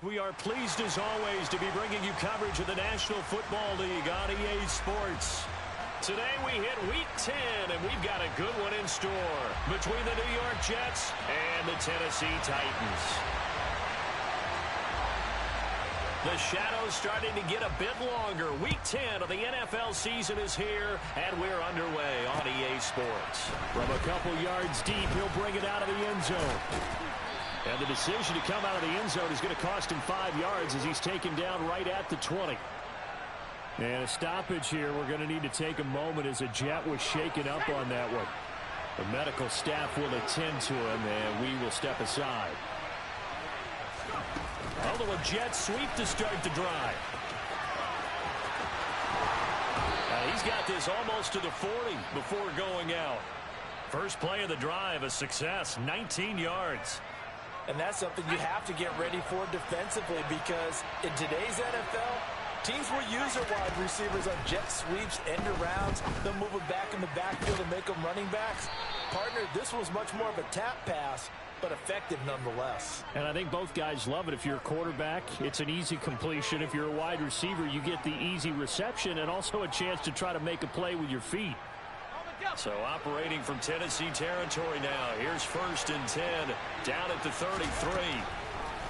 We are pleased as always to be bringing you coverage of the National Football League on EA Sports. Today we hit Week 10, and we've got a good one in store between the New York Jets and the Tennessee Titans. The shadow's starting to get a bit longer. Week 10 of the NFL season is here, and we're underway on EA Sports. From a couple yards deep, he'll bring it out of the end zone. And the decision to come out of the end zone is going to cost him 5 yards as he's taken down right at the 20. And a stoppage here. We're going to need to take a moment as a Jet was shaken up on that one. The medical staff will attend to him, and we will step aside. Although a Jet sweep to start the drive. He's got this almost to the 40 before going out. First play of the drive, a success, 19 yards. And that's something you have to get ready for defensively, because in today's NFL, teams will use their wide receivers on jet sweeps, end arounds. They'll move it back in the backfield and make them running backs. Partner, this was much more of a tap pass, but effective nonetheless. And I think both guys love it. If you're a quarterback, it's an easy completion. If you're a wide receiver, you get the easy reception and also a chance to try to make a play with your feet. So operating from Tennessee territory now. Here's 1st and 10. Down at the 33.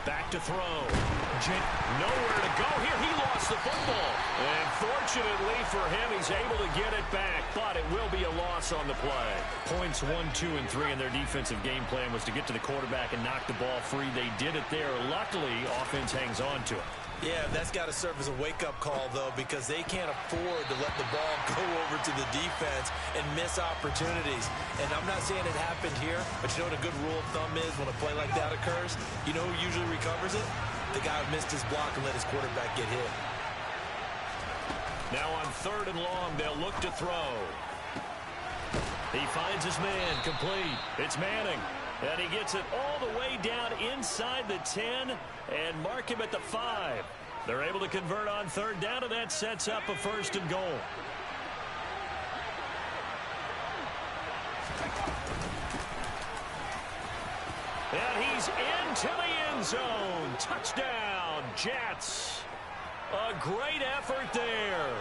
Back to throw. Nowhere to go here. He lost the football. And fortunately for him, he's able to get it back. But it will be a loss on the play. Points 1, 2, and 3 in their defensive game plan was to get to the quarterback and knock the ball free. They did it there. Luckily, offense hangs on to it. Yeah, that's got to serve as a wake-up call, though, because they can't afford to let the ball go over to the defense and miss opportunities. And I'm not saying it happened here, but you know what a good rule of thumb is when a play like that occurs? You know who usually recovers it? The guy who missed his block and let his quarterback get hit. Now on 3rd and long, they'll look to throw. He finds his man, complete. It's Manning. And he gets it all the way down inside the 10 and mark him at the 5. They're able to convert on 3rd down, and that sets up a 1st and goal. And he's into the end zone. Touchdown, Jets. A great effort there.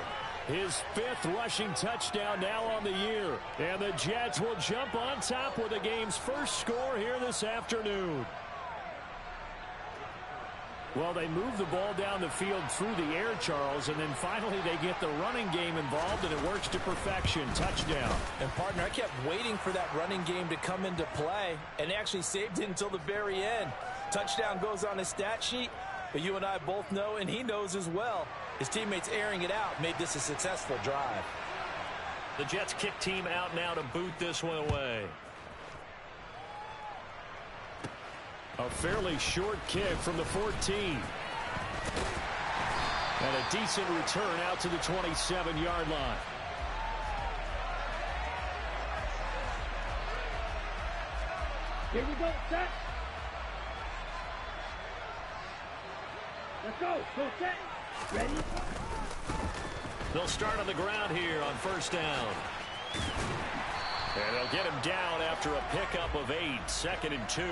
His 5th rushing touchdown now on the year. And the Jets will jump on top with the game's first score here this afternoon. Well, they move the ball down the field through the air, Charles, and then finally they get the running game involved, and it works to perfection. Touchdown. And, partner, I kept waiting for that running game to come into play, and actually saved it until the very end. Touchdown goes on his stat sheet, but you and I both know, and he knows as well, his teammates airing it out made this a successful drive. The Jets kick team out now to boot this one away. A fairly short kick from the 14. And a decent return out to the 27-yard line. Here we go, set. Let's go, set. Ready? They'll start on the ground here on 1st down. And they'll get him down after a pickup of 8, 2nd and 2.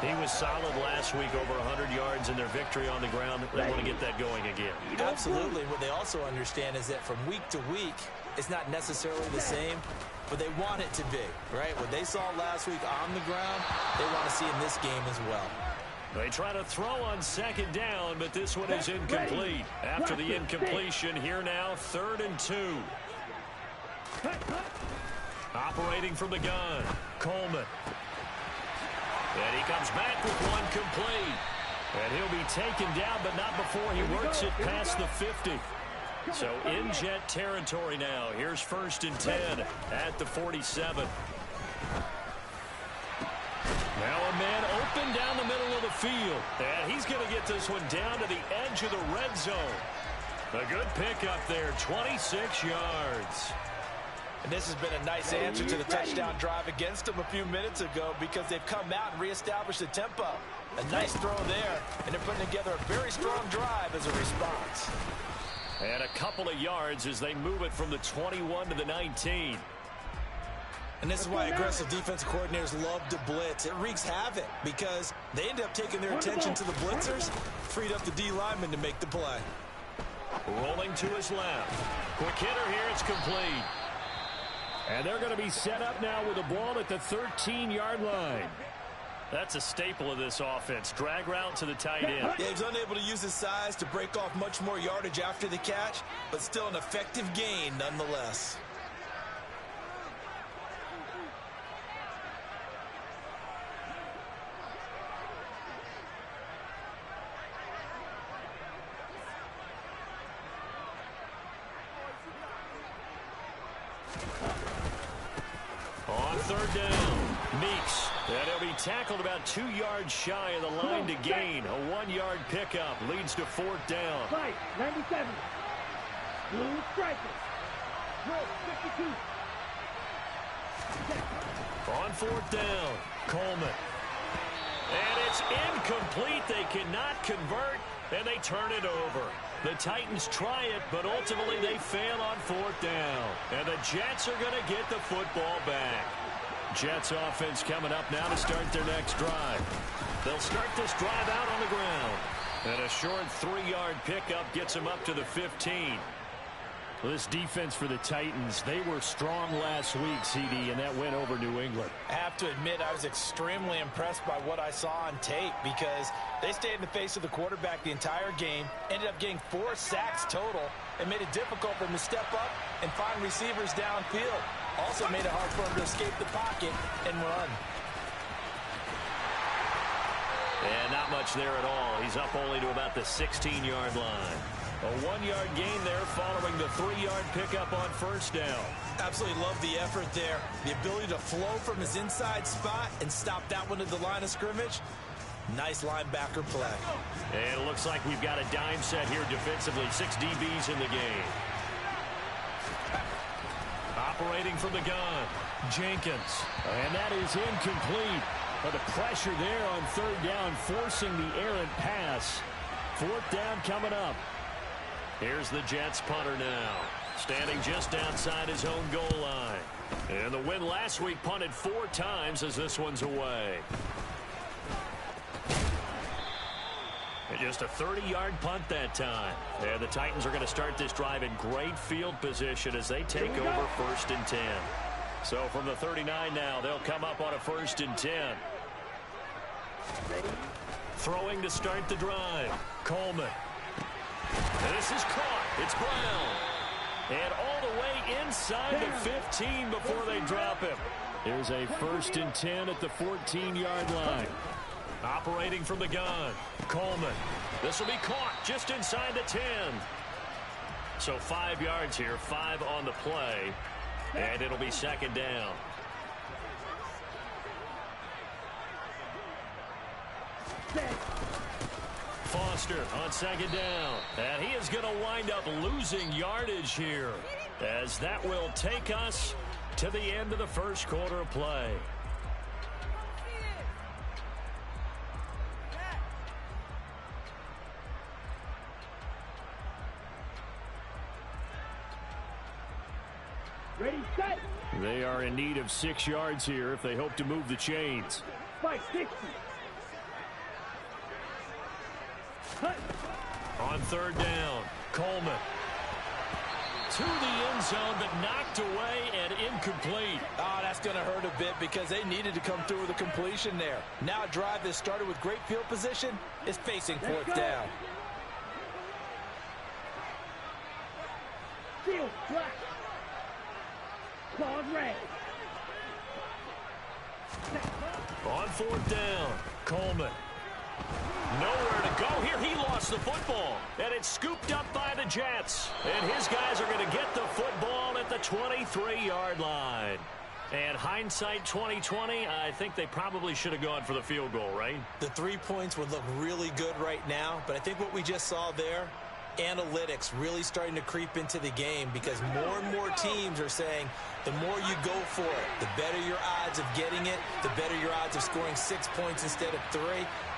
He was solid last week, over 100 yards in their victory on the ground. They want to get that going again. Absolutely. What they also understand is that from week to week, it's not necessarily the same, but they want it to be, right? What they saw last week on the ground, they want to see in this game as well. They try to throw on 2nd down, but this one is incomplete. After the incompletion, here now, 3rd and 2. Operating from the gun, Coleman. And he comes back with one complete. And he'll be taken down, but not before he works it past the 50. So in Jet territory now. Here's 1st and 10 at the 47. Now a man open down the middle of the field. And he's going to get this one down to the edge of the red zone. A good pickup there, 26 yards. And this has been a nice answer to the touchdown drive against them a few minutes ago, because they've come out and reestablished the tempo. A nice throw there, and they're putting together a very strong drive as a response. And a couple of yards as they move it from the 21 to the 19. And this is why aggressive defensive coordinators love to blitz. It wreaks havoc because they end up taking their attention to the blitzers, freed up the D lineman to make the play. Rolling to his left. Quick hitter here. It's complete. And they're going to be set up now with the ball at the 13-yard line. That's a staple of this offense. Drag route to the tight end. Yeah, he's unable to use his size to break off much more yardage after the catch, but still an effective gain nonetheless. On third down, Meeks. And he'll be tackled about 2 yards shy of the line to gain. A 1-yard pickup leads to fourth down. Fight, 97. Blue striker. Roll, 52. On fourth down, Coleman. And it's incomplete. They cannot convert, and they turn it over. The Titans try it, but ultimately they fail on fourth down. And the Jets are going to get the football back. Jets offense coming up now to start their next drive. They'll start this drive out on the ground. And a short 3-yard pickup gets them up to the 15. This defense for the Titans, they were strong last week, CD, and that went over New England. I have to admit, I was extremely impressed by what I saw on tape because they stayed in the face of the quarterback the entire game, ended up getting 4 sacks total, and made it difficult for him to step up and find receivers downfield. Also made it hard for him to escape the pocket and run. And not much there at all. He's up only to about the 16-yard line. A 1-yard gain there following the 3-yard pickup on first down. Absolutely love the effort there. The ability to flow from his inside spot and stop that one at the line of scrimmage. Nice linebacker play. And it looks like we've got a dime set here defensively. 6 DBs in the game. Operating from the gun, Jenkins. And that is incomplete. But the pressure there on third down, forcing the errant pass. Fourth down coming up. Here's the Jets punter now, standing just outside his own goal line. And the win last week punted 4 times as this one's away. And just a 30-yard punt that time. And the Titans are going to start this drive in great field position as they take over 1st and 10. So from the 39 now, they'll come up on a 1st and 10. Throwing to start the drive, Coleman. And this is caught. It's Brown. And all the way inside the 15 before they drop him. Here's a 1st and 10 at the 14-yard line. Operating from the gun, Coleman. This will be caught just inside the 10. So 5 yards here, 5 on the play. And it'll be 2nd down. Foster on 2nd down. And he is going to wind up losing yardage here, as that will take us to the end of the first quarter of play. Ready, set. They are in need of 6 yards here if they hope to move the chains. Fight, 60. Cut. On third down, Coleman. To the end zone, but knocked away and incomplete. Oh, that's going to hurt a bit because they needed to come through with a completion there. Now a drive that started with great field position is facing 4th down. Field, black. Claws red. On 4th down, Coleman. Nowhere to go here. He lost the football, and it's scooped up by the Jets. And his guys are going to get the football at the 23-yard line. And hindsight 2020, I think they probably should have gone for the field goal, right? The 3 points would look really good right now, but I think what we just saw there, analytics really starting to creep into the game because more and more teams are saying the more you go for it, the better your odds of getting it, the better your odds of scoring 6 points instead of 3.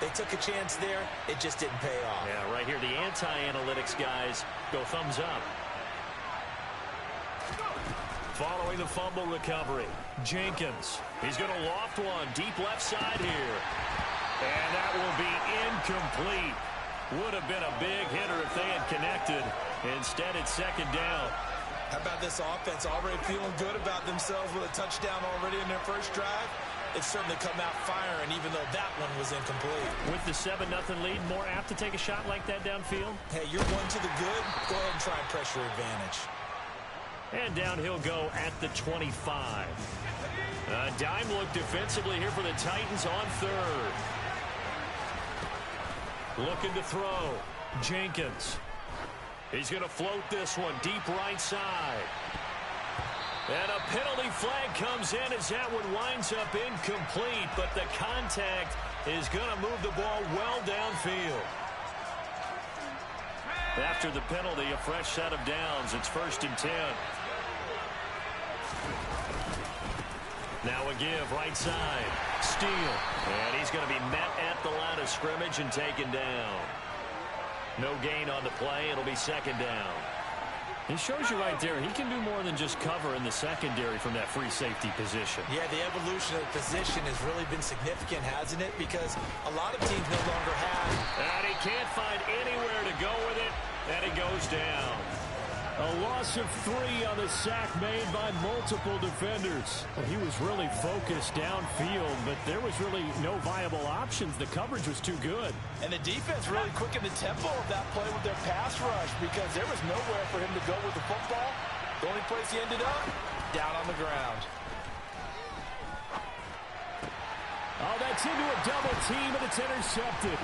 They took a chance there. It just didn't pay off. Yeah, right here, the anti-analytics guys go thumbs up. Following the fumble recovery, Jenkins. He's going to loft one deep left side here. And that will be incomplete. Would have been a big hitter if they had connected. Instead, it's second down. How about this offense already feeling good about themselves with a touchdown already in their first drive? It's certainly come out firing, even though that one was incomplete. With the 7-0 lead, more apt to take a shot like that downfield? Hey, you're one to the good. Go ahead and try and press your advantage. And down he'll go at the 25. A dime look defensively here for the Titans on third. Looking to throw. Jenkins. He's going to float this one deep right side. And a penalty flag comes in as that one winds up incomplete, but the contact is going to move the ball well downfield. After the penalty, a fresh set of downs. It's 1st and 10. Now a give right side. Steele. And he's going to be met at the line of scrimmage and taken down. No gain on the play. It'll be second down. He shows you right there, he can do more than just cover in the secondary from that free safety position. Yeah, the evolution of the position has really been significant, hasn't it? Because a lot of teams no longer have. And he can't find anywhere to go with it, and it goes down. A loss of 3 on the sack made by multiple defenders. Well, he was really focused downfield, but there was really no viable options. The coverage was too good. And the defense really quickened the tempo of that play with their pass rush because there was nowhere for him to go with the football. The only place he ended up, down on the ground. Oh, that's into a double team, and it's intercepted.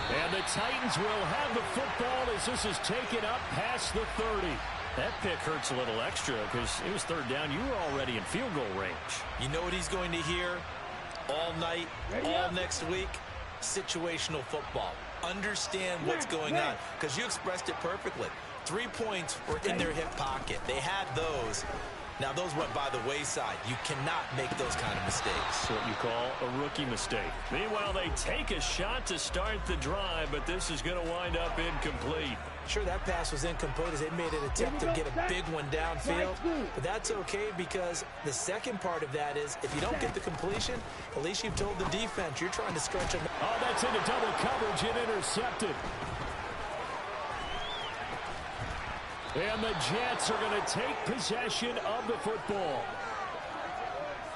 And the Titans will have the football as this is taken up past the 30. That pick hurts a little extra because it was third down. You were already in field goal range. You know what he's going to hear all night, all next week? Situational football. Understand what's going on because you expressed it perfectly. 3 points were in their hip pocket. They had those. Now, those went by the wayside. You cannot make those kind of mistakes. What you call a rookie mistake. Meanwhile, they take a shot to start the drive, but this is going to wind up incomplete. Sure, that pass was incomplete as they made an attempt to get a big one downfield. But that's okay because the second part of that is if you don't get the completion, at least you've told the defense you're trying to stretch them. Oh, that's into double coverage and intercepted. And the Jets are going to take possession of the football.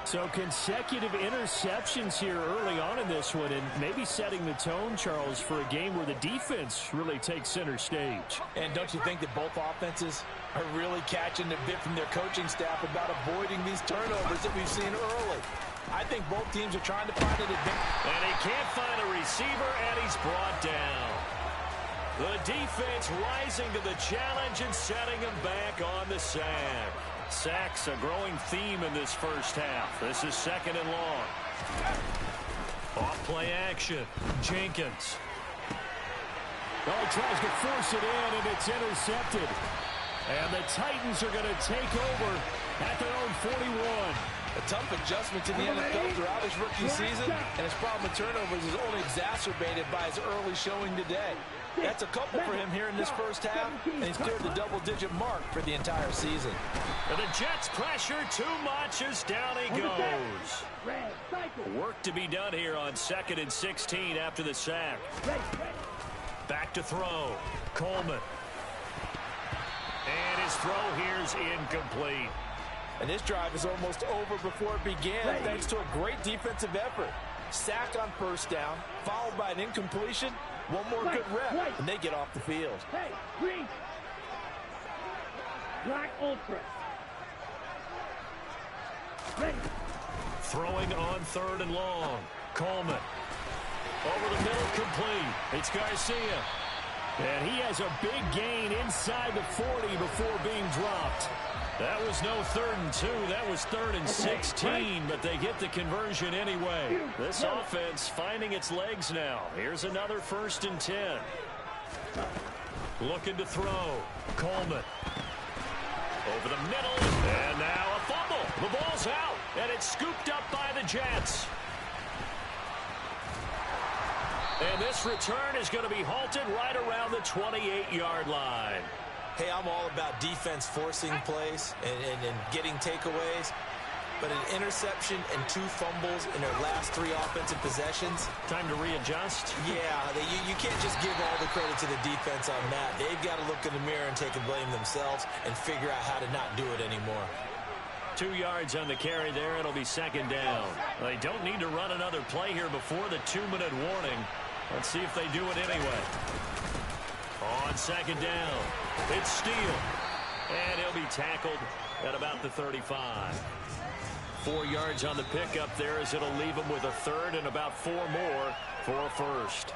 So consecutive interceptions here early on in this one, and maybe setting the tone, Charles, for a game where the defense really takes center stage. And don't you think that both offenses are really catching the bit from their coaching staff about avoiding these turnovers that we've seen early? I think both teams are trying to find an advantage. And he can't find a receiver, and he's brought down. The defense rising to the challenge and setting him back on the sack. Sacks a growing theme in this first half. This is second and long. Off play action. Jenkins. Oh, he tries to force it in, and it's intercepted. And the Titans are going to take over at their own 41. A tough adjustment to the NFL throughout his rookie season, and his problem with turnovers is only exacerbated by his early showing today. That's a couple for him here in this first half, and he's cleared the double-digit mark for the entire season. And the Jets pressure too much as down he goes. Work to be done here on 2nd and 16 after the sack. Back to throw. Coleman. And his throw here's incomplete. And this drive is almost over before it began thanks to a great defensive effort. Sack on first down, followed by an incompletion. One more good rep, and they get off the field. Hey, green. Black ultra. Ready. Throwing on 3rd and long. Coleman. Over the middle, complete. It's Garcia. And he has a big gain inside the 40 before being dropped. That was no 3rd and 2. That was 3rd and 16, but they get the conversion anyway. This offense finding its legs now. Here's another 1st and 10. Looking to throw. Coleman. Over the middle, and now a fumble. The ball's out, and it's scooped up by the Jets. And this return is going to be halted right around the 28-yard line. Hey, I'm all about defense forcing plays and getting takeaways. But an interception and 2 fumbles in their last 3 offensive possessions. Time to readjust. Yeah, you can't just give all the credit to the defense on that. They've got to look in the mirror and take the blame themselves and figure out how to not do it anymore. 2 yards on the carry there. It'll be second down. They don't need to run another play here before the 2-minute warning. Let's see if they do it anyway. On second down, it's Steele. And he'll be tackled at about the 35. 4 yards on the pickup there as it'll leave him with a third and about 4 more for a first.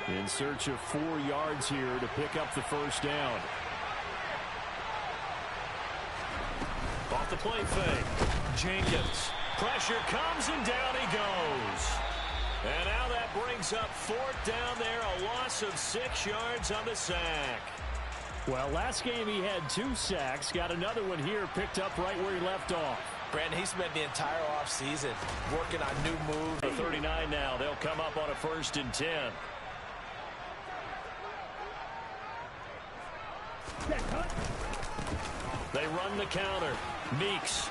In search of 4 yards here to pick up the first down. Off the play fake. Jenkins. Pressure comes and down he goes. And now that brings up 4th down there, a loss of 6 yards on the sack. Well, last game he had 2 sacks, got another one here, picked up right where he left off. Brandon, he spent the entire offseason working on new moves. The 39 now, they'll come up on a 1st and 10. They run the counter. Meeks.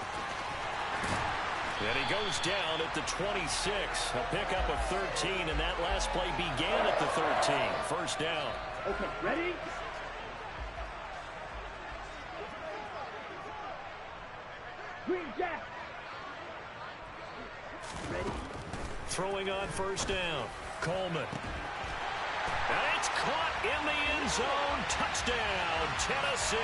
And he goes down at the 26. A pickup of 13, and that last play began at the 13. First down. Okay, ready? Green Jack. Ready? Throwing on first down. Coleman. And it's caught in the end zone. Touchdown, Tennessee.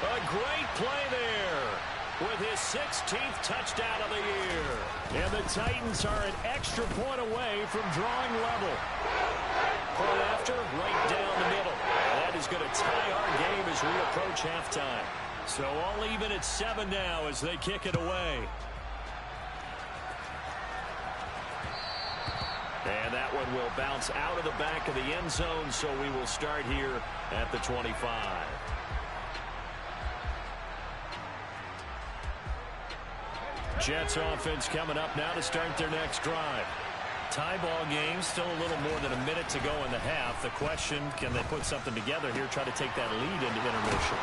A great play there with his 16th touchdown of the year. And the Titans are an extra point away from drawing level. Point after, right down the middle. And that is going to tie our game as we approach halftime. So all even at 7 now as they kick it away. And that one will bounce out of the back of the end zone, so we will start here at the 25. Jets offense coming up now to start their next drive. Tie ball game, still a little more than a minute to go in the half. The question, can they put something together here, try to take that lead into intermission?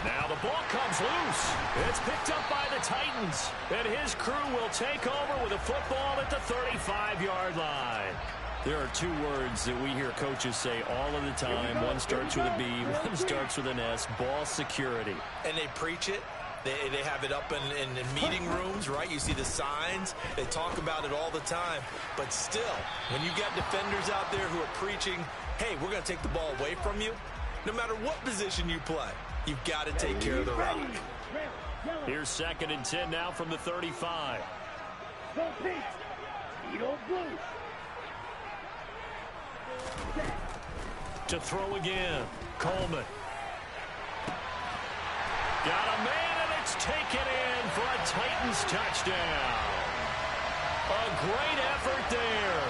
Now the ball comes loose. It's picked up by the Titans. And his crew will take over with a football at the 35-yard line. There are 2 words that we hear coaches say all of the time. One starts with a B, one starts with an S, ball security. And they preach it. They have it up in meeting rooms, right? You see the signs. They talk about it all the time. But still, when you got defenders out there who are preaching, hey, we're going to take the ball away from you, no matter what position you play, you've got to take care of the rock. Here's 2nd and 10 now from the 35. Go pink. Eagle blue. To throw again. Coleman. Got a man, and it's taken in for a Titans touchdown. A great effort there.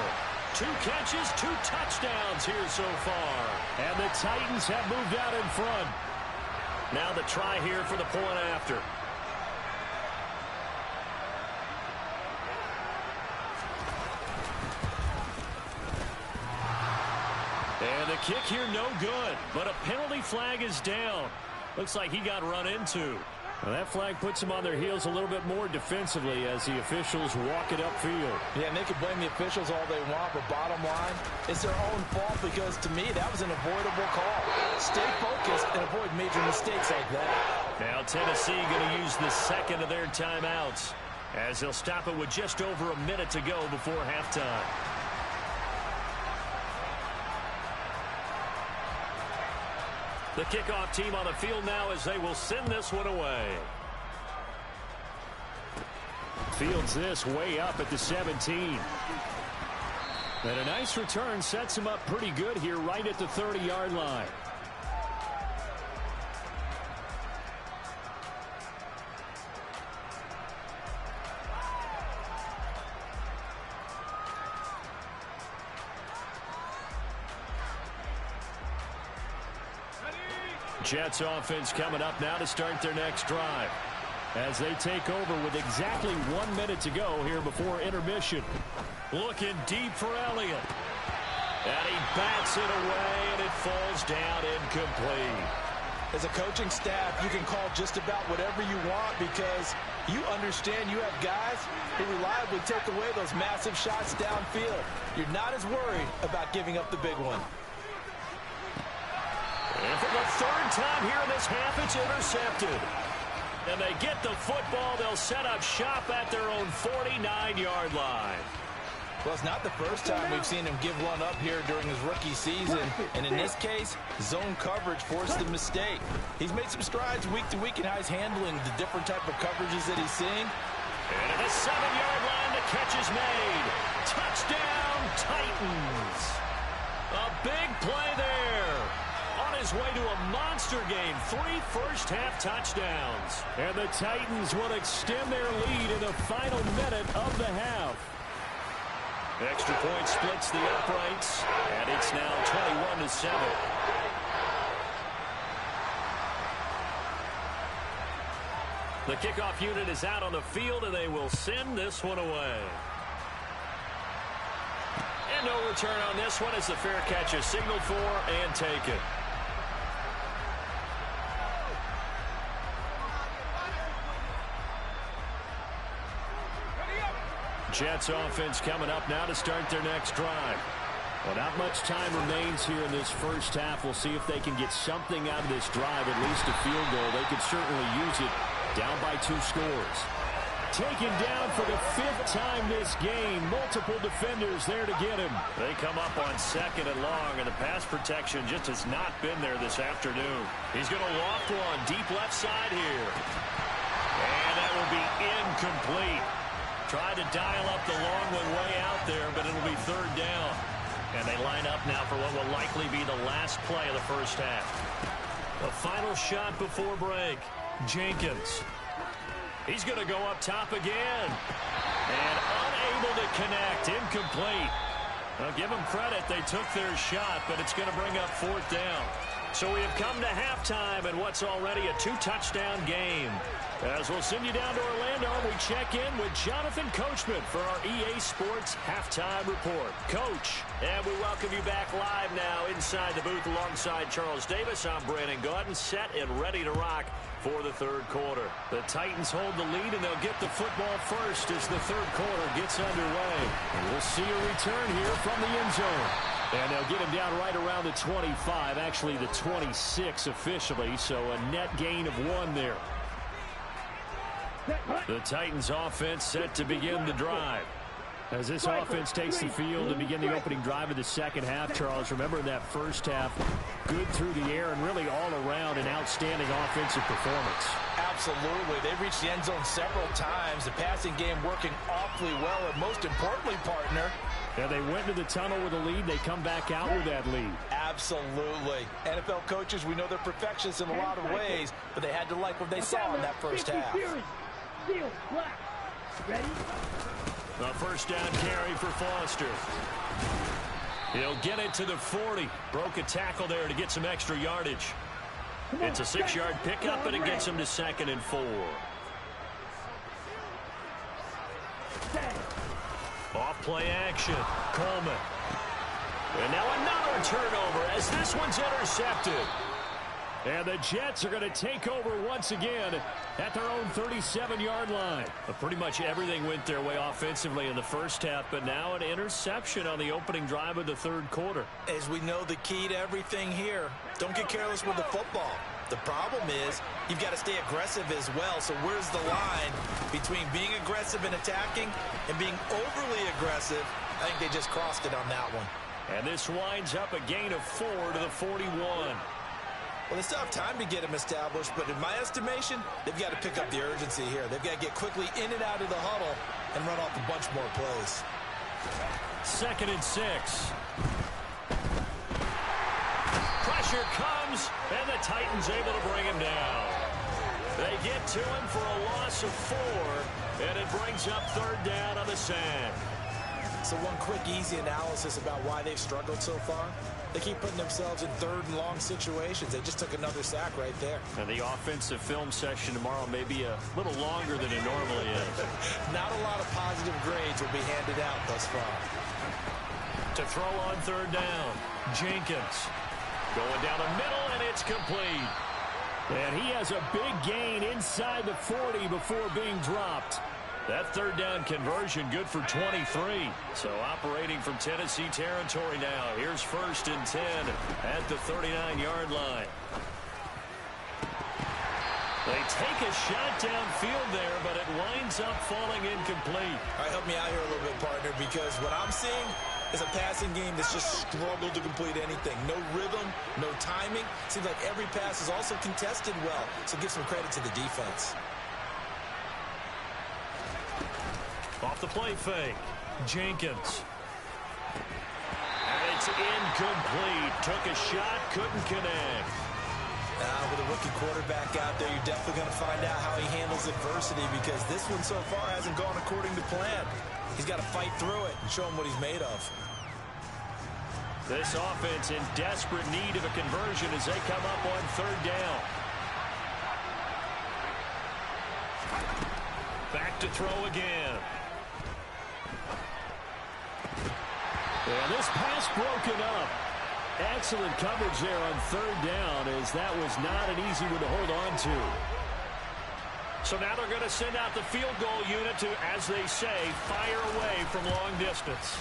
2 catches, 2 touchdowns here so far. And the Titans have moved out in front. Now the try here for the point after. And the kick here no good, but a penalty flag is down. Looks like he got run into. Well, that flag puts them on their heels a little bit more defensively as the officials walk it upfield. Yeah, and they can blame the officials all they want, but bottom line, it's their own fault because, to me, that was an avoidable call. Stay focused and avoid major mistakes like that. Now Tennessee going to use the 2nd of their timeouts as they'll stop it with just over a minute to go before halftime. The kickoff team on the field now as they will send this one away. Fields this way up at the 17. And a nice return sets him up pretty good here right at the 30-yard line. Jets offense coming up now to start their next drive. as they take over with exactly 1 minute to go here before intermission. Looking deep for Elliott. And he bats it away, and it falls down incomplete. As a coaching staff, you can call just about whatever you want because you understand you have guys who reliably take away those massive shots downfield. You're not as worried about giving up the big one. And for the third time here in this half, it's intercepted. And they get the football. They'll set up shop at their own 49-yard line. Well, it's not the first time we've seen him give one up here during his rookie season. And in this case, zone coverage forced the mistake. He's made some strides week to week in how he's handling the different type of coverages that he's seeing. And at the 7-yard line, the catch is made. Touchdown, Titans. A big play there. On his way to a monster game, 3 first-half touchdowns. And the Titans will extend their lead in the final minute of the half. Extra point splits the uprights, and it's now 21-7. The kickoff unit is out on the field, and they will send this one away. And no return on this one as the fair catch is signaled for and taken. Jets offense coming up now to start their next drive. Well, not much time remains here in this first half. We'll see if they can get something out of this drive, at least a field goal. They could certainly use it, down by 2 scores. Taken down for the 5th time this game. Multiple defenders there to get him. They come up on 2nd and long, and the pass protection just has not been there this afternoon. He's going to loft one deep left side here. And that will be incomplete. Tried to dial up the long one way out there, but it'll be 3rd down. And they line up now for what will likely be the last play of the first half. The final shot before break. Jenkins. He's going to go up top again. And unable to connect. Incomplete. Well, give them credit. They took their shot, but it's going to bring up 4th down. So we have come to halftime in what's already a 2-touchdown game. As we'll send you down to Orlando, we check in with Jonathan Coachman for our EA Sports Halftime Report. Coach, and we welcome you back live now inside the booth alongside Charles Davis. I'm Brandon Gaudin, set and ready to rock for the 3rd quarter. The Titans hold the lead, and they'll get the football first as the 3rd quarter gets underway. And we'll see a return here from the end zone. And they'll get him down right around the 25, actually the 26 officially, so a net gain of 1 there. The Titans offense set to begin the drive. As this offense takes the field to begin the opening drive of the second half, Charles, remember in that first half, good through the air and really all around an outstanding offensive performance. Absolutely. They reached the end zone several times. The passing game working awfully well, and most importantly, partner, yeah, they went to the tunnel with a lead. They come back out with that lead. Absolutely. NFL coaches, we know they're perfectionists in a lot of ways, but they had to like what they saw in that first half. Ready? A first down carry for Foster. He'll get it to the 40. Broke a tackle there to get some extra yardage. It's a 6-yard pickup, and it gets him to 2nd and 4. Off play action. Coleman. And now another turnover as this one's intercepted. And the Jets are going to take over once again at their own 37-yard line. But pretty much everything went their way offensively in the first half, but now an interception on the opening drive of the 3rd quarter. As we know, the key to everything here, don't get careless with the football. The problem is you've got to stay aggressive as well. So where's the line between being aggressive and attacking and being overly aggressive? I think they just crossed it on that one. And this winds up a gain of 4 to the 41. Well, they still have time to get him established, but in my estimation, they've got to pick up the urgency here. They've got to get quickly in and out of the huddle and run off a bunch more plays. 2nd and 6. Pressure comes, and the Titans able to bring him down. They get to him for a loss of 4, and it brings up 3rd down on the sand. So one quick, easy analysis about why they've struggled so far. They keep putting themselves in third and long situations. They just took another sack right there. And the offensive film session tomorrow may be a little longer than it normally is. Not a lot of positive grades will be handed out thus far. To throw on third down, Jenkins. Going down the middle, and it's complete. And he has a big gain inside the 40 before being dropped. That third down conversion good for 23. So operating from Tennessee territory now. Here's 1st and 10 at the 39-yard line. They take a shot downfield there, but it winds up falling incomplete. All right, help me out here a little bit, partner, because what I'm seeing is a passing game that's just struggled to complete anything. No rhythm, no timing. Seems like every pass is also contested well, so give some credit to the defense. Off the play fake, Jenkins. And it's incomplete. Took a shot, couldn't connect. With a rookie quarterback out there, you're definitely going to find out how he handles adversity, because this one so far hasn't gone according to plan. He's got to fight through it and show him what he's made of. This offense in desperate need of a conversion as they come up on third down. Back to throw again. And this pass broken up. Excellent coverage there on third down, as that was not an easy one to hold on to. So now they're going to send out the field goal unit to, as they say, fire away from long distance.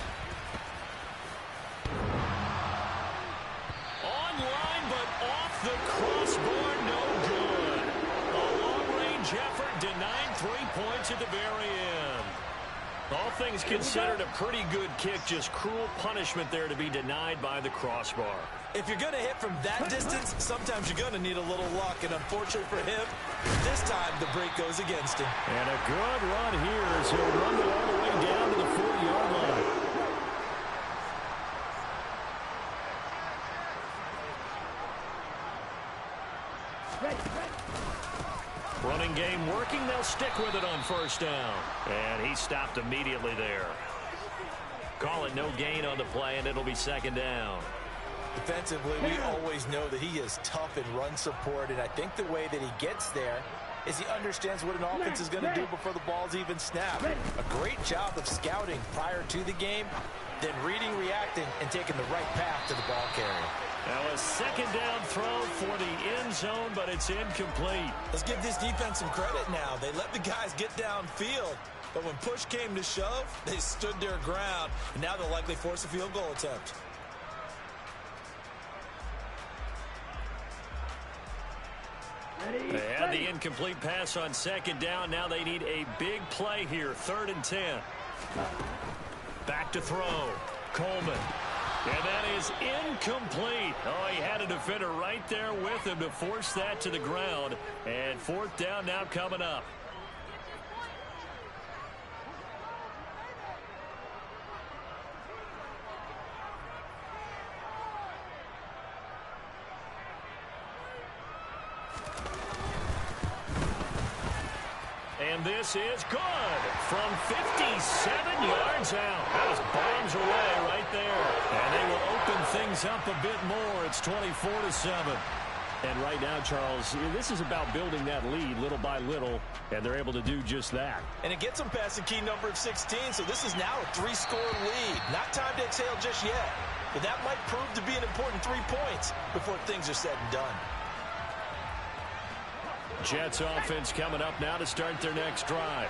Online, but off the crossbar, no good. A long-range effort denied 3 points at the very end. All things considered, a pretty good kick, just cruel punishment there to be denied by the crossbar. If you're going to hit from that distance, sometimes you're going to need a little luck, and unfortunately for him, this time the break goes against him. And a good run here as he'll run all the way down to the 40-yard line. Running game working. They'll stick with it on first down. And he stopped immediately there. Call it no gain on the play, and it'll be second down. Defensively, we always know that he is tough in run support, and I think the way that he gets there is he understands what an offense is going to do before the ball's even snapped. A great job of scouting prior to the game, then reading, reacting, and taking the right path to the ball carrier. Now a second down throw for the end zone, but it's incomplete. Let's give this defense some credit now. They let the guys get downfield, but when push came to shove, they stood their ground, and now they'll likely force a field goal attempt. They had the incomplete pass on second down. Now they need a big play here. 3rd and 10. Back to throw. Coleman. And that is incomplete. Oh, he had a defender right there with him to force that to the ground. And 4th down now coming up. And this is good from 57 yards out. That was bombs away right there. And they will open things up a bit more. It's 24-7. And right now, Charles, this is about building that lead little by little, and they're able to do just that. And it gets them past the key number of 16, so this is now a 3-score lead. Not time to exhale just yet, but that might prove to be an important 3 points before things are said and done. Jets offense coming up now to start their next drive.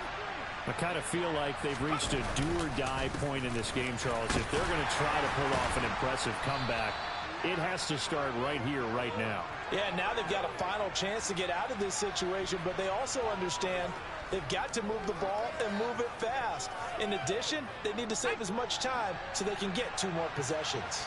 I kind of feel like they've reached a do-or-die point in this game, Charles. If they're going to try to pull off an impressive comeback, it has to start right here, right now. Yeah, now they've got a final chance to get out of this situation, but they also understand they've got to move the ball and move it fast. In addition, they need to save as much time so they can get 2 more possessions.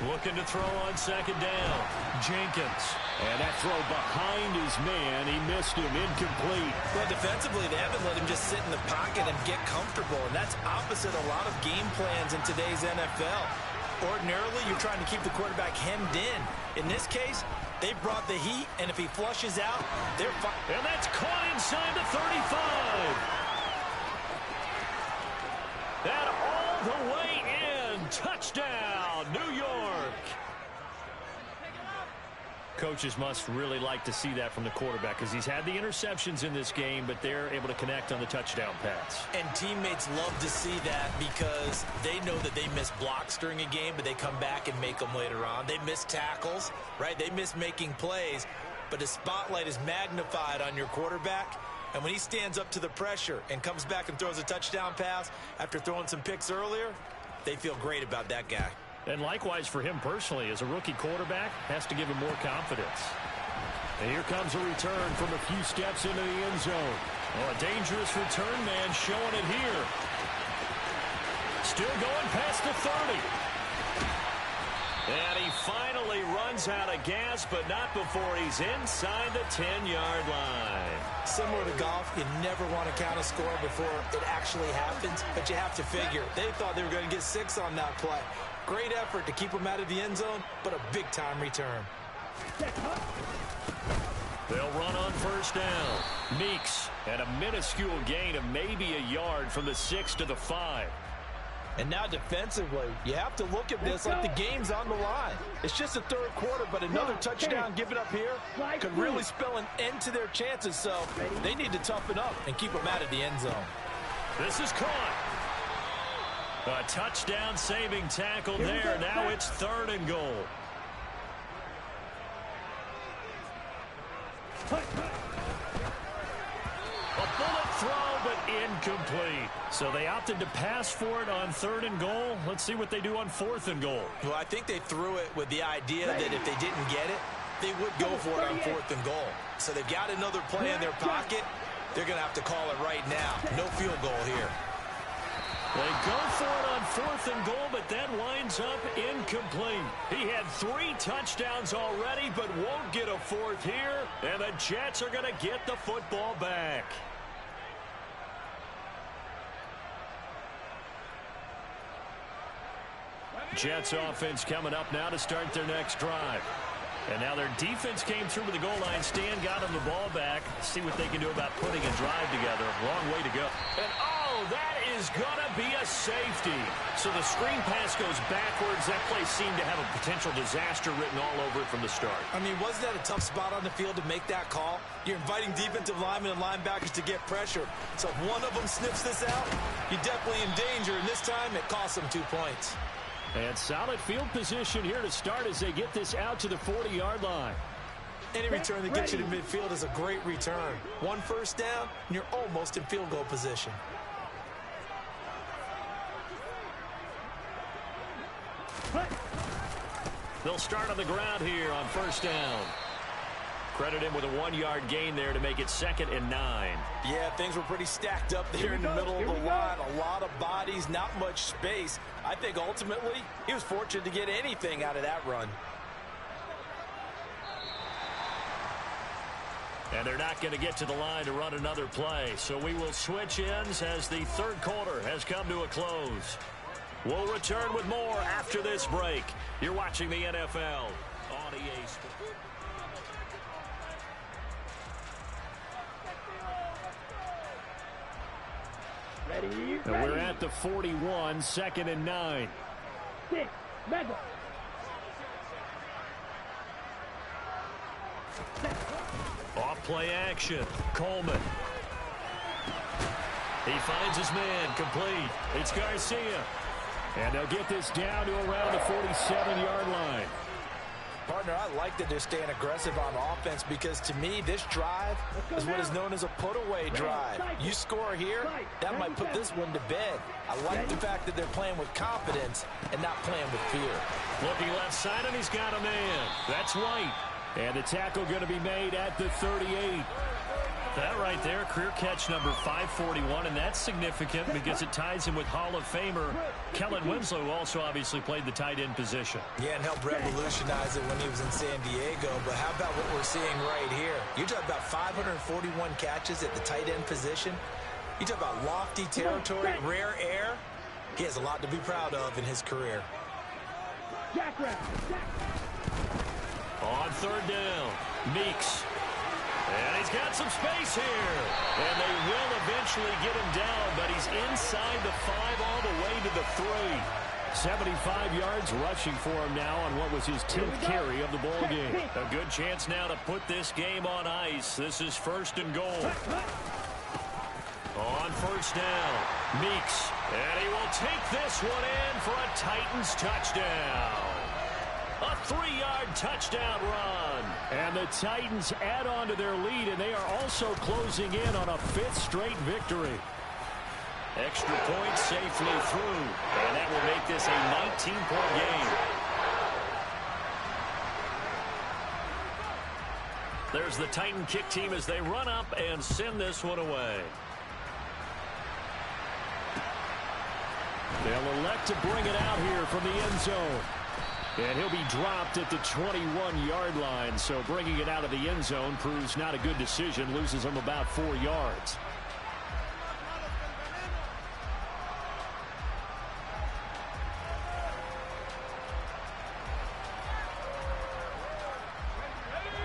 Looking to throw on second down. Jenkins. And that throw behind his man. He missed him. Incomplete. Well, defensively, they haven't let him just sit in the pocket and get comfortable. And that's opposite a lot of game plans in today's NFL. Ordinarily, you're trying to keep the quarterback hemmed in. In this case, they brought the heat, and if he flushes out, they're fine. And that's caught inside the 35. touchdown, New York. Coaches must really like to see that from the quarterback because he's had the interceptions in this game, but they're able to connect on the touchdown pass. And teammates love to see that because they know that they miss blocks during a game, but they come back and make them later on. They miss tackles, right? They miss making plays, but the spotlight is magnified on your quarterback. And when he stands up to the pressure and comes back and throws a touchdown pass after throwing some picks earlier, they feel great about that guy. And likewise for him personally, as a rookie quarterback, has to give him more confidence. And here comes a return from a few steps into the end zone. Oh, a dangerous return man showing it here. Still going past the 30. And he finally runs out of gas, but not before he's inside the 10-yard line. Similar to golf, you never want to count a score before it actually happens, but you have to figure. They thought they were going to get 6 on that play. Great effort to keep him out of the end zone, but a big-time return. They'll run on first down. Meeks, and a minuscule gain of maybe a yard from the 6 to the 5. And now defensively, you have to look at this like the game's on the line. It's just the third quarter, but another touchdown given up here could really spell an end to their chances, so they need to toughen up and keep them out of the end zone. This is caught. A touchdown-saving tackle there. Now it's 3rd and goal. A bullet throw, but incomplete. So they opted to pass for it on 3rd and goal. Let's see what they do on 4th and goal. Well, I think they threw it with the idea that if they didn't get it, they would go for it on 4th and goal. So they've got another play in their pocket. They're going to have to call it right now. No field goal here. They go for it on 4th and goal, but that winds up incomplete. He had 3 touchdowns already, but won't get a 4th here. And the Jets are going to get the football back. Jets offense coming up now to start their next drive. And now their defense came through to the goal line. Stan got them the ball back. See what they can do about putting a drive together. Long way to go. And oh, that is going to be a safety. So the screen pass goes backwards. That play seemed to have a potential disaster written all over it from the start. I mean, wasn't that a tough spot on the field to make that call? You're inviting defensive linemen and linebackers to get pressure. So if one of them sniffs this out, you're definitely in danger. And this time, it costs them 2 points. And solid field position here to start as they get this out to the 40-yard line. Any return that gets you to midfield is a great return. 1 first down, and you're almost in field goal position. They'll start on the ground here on first down. Credit him with a 1-yard gain there to make it 2nd and 9. Yeah, things were pretty stacked up there in the middle of the line. A lot of bodies, not much space. I think ultimately he was fortunate to get anything out of that run. And they're not going to get to the line to run another play. So we will switch ends as the 3rd quarter has come to a close. We'll return with more after this break. You're watching the NFL on EA Sports. And we're at the 41, 2nd and 9. 6, Madden. Off play action. Coleman. He finds his man. Complete. It's Garcia. And they'll get this down to around the 47-yard line. Partner, I like that they're staying aggressive on offense because to me, this drive is what is known as a put-away drive. You score here, that might put this one to bed. I like the fact that they're playing with confidence and not playing with fear. Looking left side, and he's got a man. That's White. And the tackle going to be made at the 38. That right there, career catch number 541, and that's significant because it ties him with Hall of Famer Kellen Winslow, who also obviously played the tight end position. Yeah, and helped revolutionize it when he was in San Diego. But how about what we're seeing right here? You're talking about 541 catches at the tight end position. You talk about lofty territory, rare air. He has a lot to be proud of in his career. On 3rd down, Meeks. And he's got some space here. And they will eventually get him down, but he's inside the 5 all the way to the 3. 75 yards rushing for him now on what was his 10th carry of the ball game. A good chance now to put this game on ice. This is 1st and goal. On 1st down, Meeks. And he will take this one in for a Titans touchdown. A 3-yard touchdown run. And the Titans add on to their lead, and they are also closing in on a 5th straight victory. Extra point safely through. And that will make this a 19-point game. There's the Titan kick team as they run up and send this one away. They'll elect to bring it out here from the end zone. And he'll be dropped at the 21-yard line. So bringing it out of the end zone proves not a good decision. Loses him about 4 yards.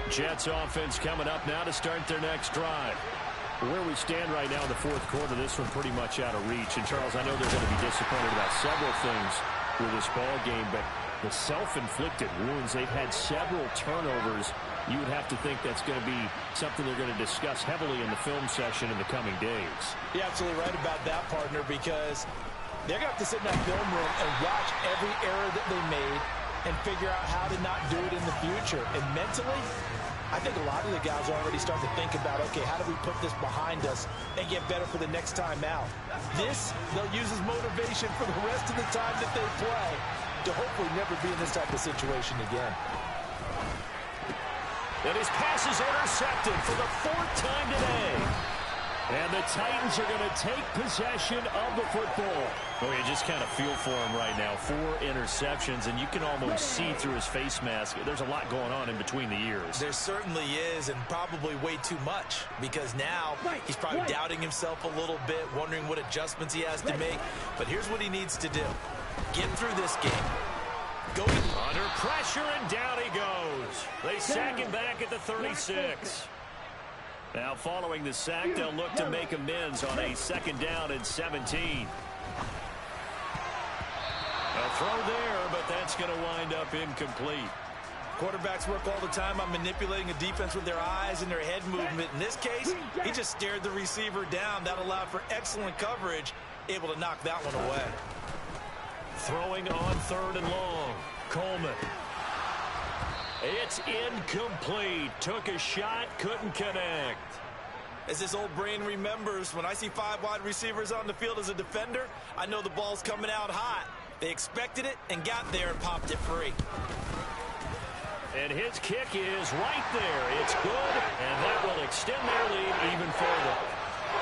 Jets offense coming up now to start their next drive. Where we stand right now in the 4th quarter, this one pretty much out of reach. And, Charles, I know they're going to be disappointed about several things with this ball game, but the self-inflicted wounds, they've had several turnovers. You would have to think that's going to be something they're going to discuss heavily in the film session in the coming days. You're absolutely right about that, partner, because they're going to have to sit in that film room and watch every error that they made and figure out how to not do it in the future. And mentally, I think a lot of the guys are already starting to think about, okay, how do we put this behind us and get better for the next time out? This, they'll use as motivation for the rest of the time that they play to hopefully never be in this type of situation again. And his pass is intercepted for the 4th time today. And the Titans are going to take possession of the football. Oh, you just kind of feel for him right now. 4 interceptions, and you can almost see through his face mask. There's a lot going on in between the ears. There certainly is, and probably way too much, because now he's probably doubting himself a little bit, wondering what adjustments he has to make. But here's what he needs to do. Get through this game. Go under pressure, and down he goes. They sack him back at the 36. Now following the sack, they'll look to make amends on a 2nd down and 17. A throw there, but that's going to wind up incomplete. Quarterbacks work all the time on manipulating a defense with their eyes and their head movement. In this case, he just stared the receiver down. That allowed for excellent coverage, able to knock that one away. Throwing on 3rd and long. Coleman. It's incomplete. Took a shot, couldn't connect. As this old brain remembers, when I see 5 wide receivers on the field as a defender, I know the ball's coming out hot. They expected it and got there and popped it free. And his kick is right there. It's good, and that will extend their lead even further.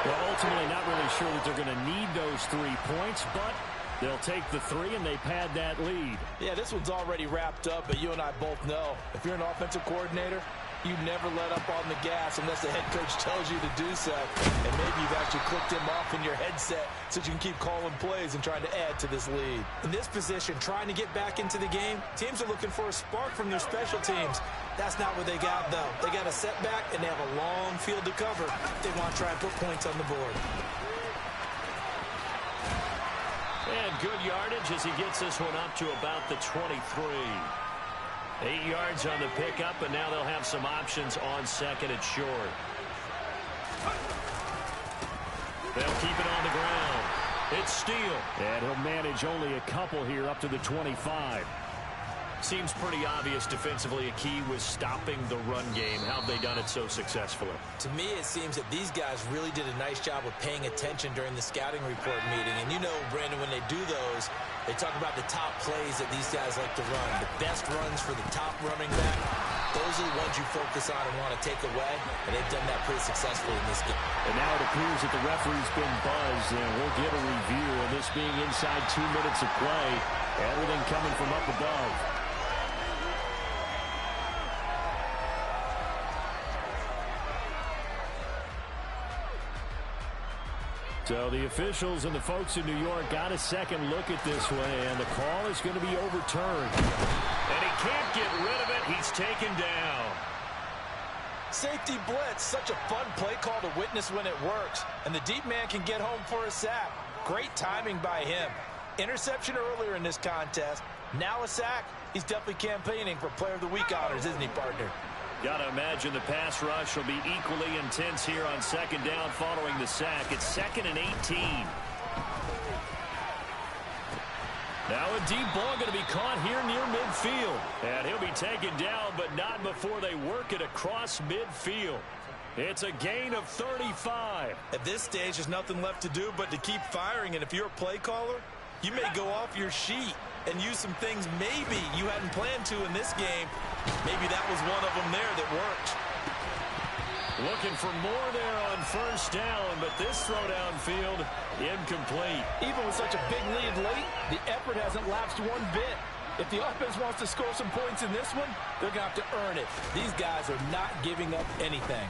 Well, ultimately not really sure that they're going to need those 3 points, but they'll take the 3 and they pad that lead. Yeah, this one's already wrapped up, but you and I both know if you're an offensive coordinator, you never let up on the gas unless the head coach tells you to do so. And maybe you've actually clicked him off in your headset so you can keep calling plays and trying to add to this lead. In this position, trying to get back into the game, teams are looking for a spark from their special teams. That's not what they got, though. They got a setback, and they have a long field to cover. They want to try and put points on the board. And good yardage as he gets this one up to about the 23. 8 yards on the pickup, and now they'll have some options on 2nd and short. They'll keep it on the ground. It's Steele. And he'll manage only a couple here up to the 25. Seems pretty obvious defensively a key was stopping the run game. How have they done it so successfully? To me, it seems that these guys really did a nice job of paying attention during the scouting report meeting. And you know, Brandon, when they do those, they talk about the top plays that these guys like to run. The best runs for the top running back, those are the ones you focus on and want to take away. And they've done that pretty successfully in this game. And now it appears that the referee's been buzzed, and we'll get a review of this being inside 2 minutes of play. Everything coming from up above. So the officials and the folks in New York got a second look at this one, and the call is going to be overturned. And he can't get rid of it. He's taken down. Safety blitz, such a fun play call to witness when it works. And the deep man can get home for a sack. Great timing by him. Interception earlier in this contest. Now a sack. He's definitely campaigning for Player of the Week honors, isn't he, partner? Got to imagine the pass rush will be equally intense here on second down following the sack. It's 2nd and 18. Now a deep ball going to be caught here near midfield. And he'll be taken down, but not before they work it across midfield. It's a gain of 35. At this stage, there's nothing left to do but to keep firing. And if you're a play caller, you may go off your sheet and use some things maybe you hadn't planned to in this game. Maybe that was one of them there that worked. Looking for more there on first down, but this throw downfield incomplete. Even with such a big lead late, the effort hasn't lapsed one bit. If the offense wants to score some points in this one, they're going to have to earn it. These guys are not giving up anything.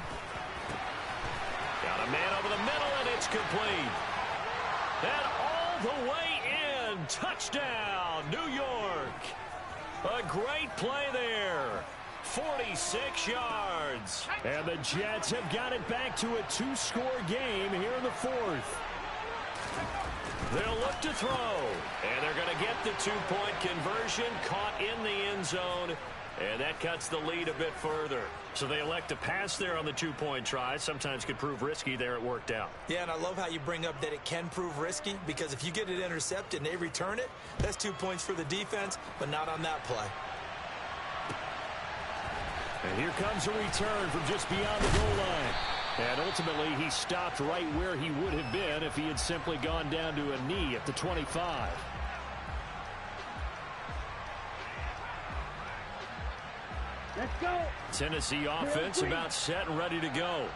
Got a man over the middle, and it's complete. And all the way in. Touchdown, New York. A great play there. 46 yards. And the Jets have got it back to a 2-score game here in the 4th. They'll look to throw. And they're going to get the 2-point conversion, caught in the end zone. And that cuts the lead a bit further. So they elect to pass there on the 2-point try. Sometimes could prove risky there. It worked out. Yeah, and I love how you bring up that it can prove risky, because if you get it intercepted and they return it, that's 2 points for the defense, but not on that play. And here comes a return from just beyond the goal line. And ultimately, he stopped right where he would have been if he had simply gone down to a knee at the 25. Let's go. Tennessee offense about set and ready to go.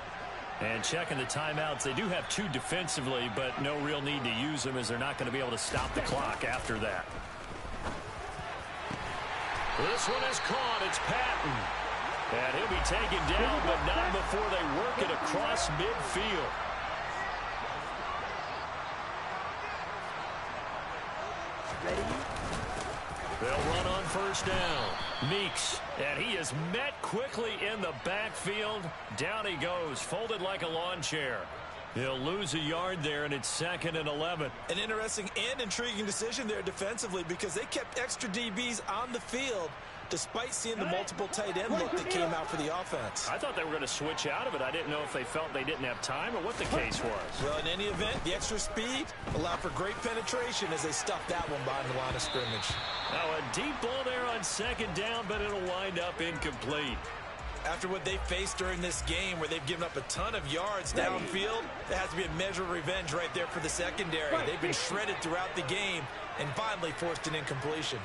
And checking the timeouts, they do have 2 defensively, but no real need to use them as they're not going to be able to stop the clock after that. This one is caught. It's Patton. And he'll be taken down, but not before they work it across midfield. They'll run on first down. Meeks, and he is met quickly in the backfield. Down he goes, folded like a lawn chair. He'll lose a yard there, and it's 2nd and 11. An interesting and intriguing decision there defensively, because they kept extra DBs on the field despite seeing the multiple tight end look that came out for the offense. I thought they were going to switch out of it. I didn't know if they felt they didn't have time or what the case was. Well, in any event, the extra speed allowed for great penetration as they stuffed that one behind the line of scrimmage. Now a deep ball there on second down, but it'll wind up incomplete. After what they faced during this game, where they've given up a ton of yards downfield, there has to be a measure of revenge right there for the secondary. They've been shredded throughout the game and finally forced an incompletion.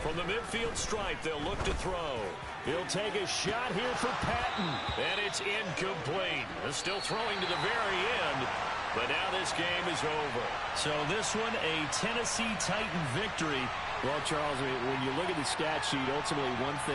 From the midfield stripe, they'll look to throw. He'll take a shot here for Patton, and it's incomplete. They're still throwing to the very end, but now this game is over. So this one, a Tennessee Titan victory. Well, Charles, when you look at the stat sheet, ultimately one thing